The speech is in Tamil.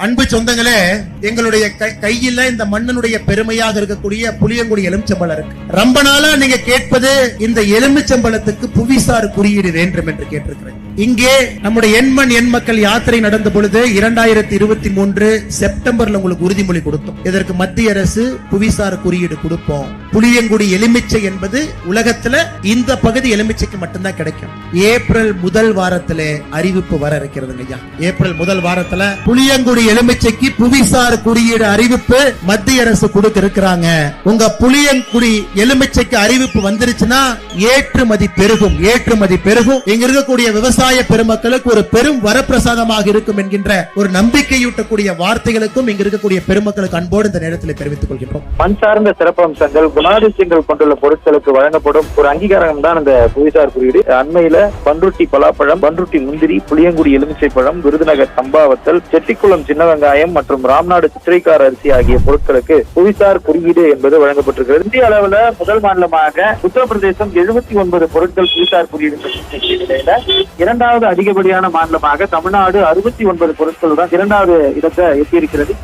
அன்பு சொந்தங்களே, எங்களுடைய கையில இந்த மண்ணனுடைய பெருமையாக இருக்கக்கூடிய புளியங்குடி எலுமிச்சம்பழம் இருக்கு. ரொம்ப நாளா நீங்க கேட்பது இந்த எலுமிச்சம்பழத்துக்கு புவிசார் குறியீடு வேண்டும் என்று கேட்டிருக்கிறேன். இங்கே நம்முடைய எண்மண் எண் மக்கள் யாத்திரை நடந்த பொழுது 2023 செப்டம்பர்ல உங்களுக்கு உறுதிமொழி கொடுத்தோம். இதற்கு மத்திய அரசு புவிசார் குறியீடு கொடுப்போம். புளியங்குடி எலுமிச்சை என்பது உலகத்துல இந்த பகுதி எலுமிச்சைக்கு மட்டும்தான் கிடைக்கும். ஏப்ரல் முதல் வாரத்திலே அறிவிப்பு வர இருக்கிறதுங்க ஐயா. ஏப்ரல் முதல் வாரத்துல புளியங்குடி எலுமிச்சைக்கு புவிசார் குறியீடு அறிவிப்பு மத்திய அரசு கொடுக்க இருக்கிறாங்க. உங்க புளியங்குடி எலுமிச்சைக்கு அறிவிப்பு வந்துருச்சுன்னா ஏற்றுமதி பெருகும். இங்க இருக்கக்கூடிய விவசாய பெருமக்களுக்கு ஒரு பெரும் வரப்பிரசாதமாக இருக்கும் என்கின்ற ஒரு நம்பிக்கையூட்டக்கூடிய வார்த்தைகளுக்கும் இங்க இருக்கக்கூடிய பெருமக்களுக்கு அன்போடு இந்த நேரத்தில் தெரிவித்துக் கொள்கின்றோம். மண் சார்ந்த சிறப்பம்சங்கள் குணாதிசயங்கள் கொண்டுள்ள பொருட்களுக்கு வழங்கப்படும் ஒரு அங்கீகாரம் தான் இந்த புவிசார் குறியீடு. அண்மையில பன்ருட்டி பலாப்பழம், பன்ருட்டி முந்திரி, புளியங்குடி எலுமிச்சை பழம், விருதுநகர் சம்பாவத்தல், செட்டிக்குளம் சின்ன வெங்காயம் மற்றும் ராம்நாடு சித்திரைக்கார அரிசி ஆகிய பொருட்களுக்கு புவிசார் குறியீடு என்பது வழங்கப்பட்டிருக்கிறது. இந்திய அளவில் முதல் மாநிலமாக உத்தரப்பிரதேசம் 79 பொருட்கள் புவிசார் குறியீடு நிலையில இரண்டாவது அதிகப்படியான மாநிலமாக தமிழ்நாடு 69 பொருட்களுடன் இரண்டாவது இடத்தை எட்டியிருக்கிறது.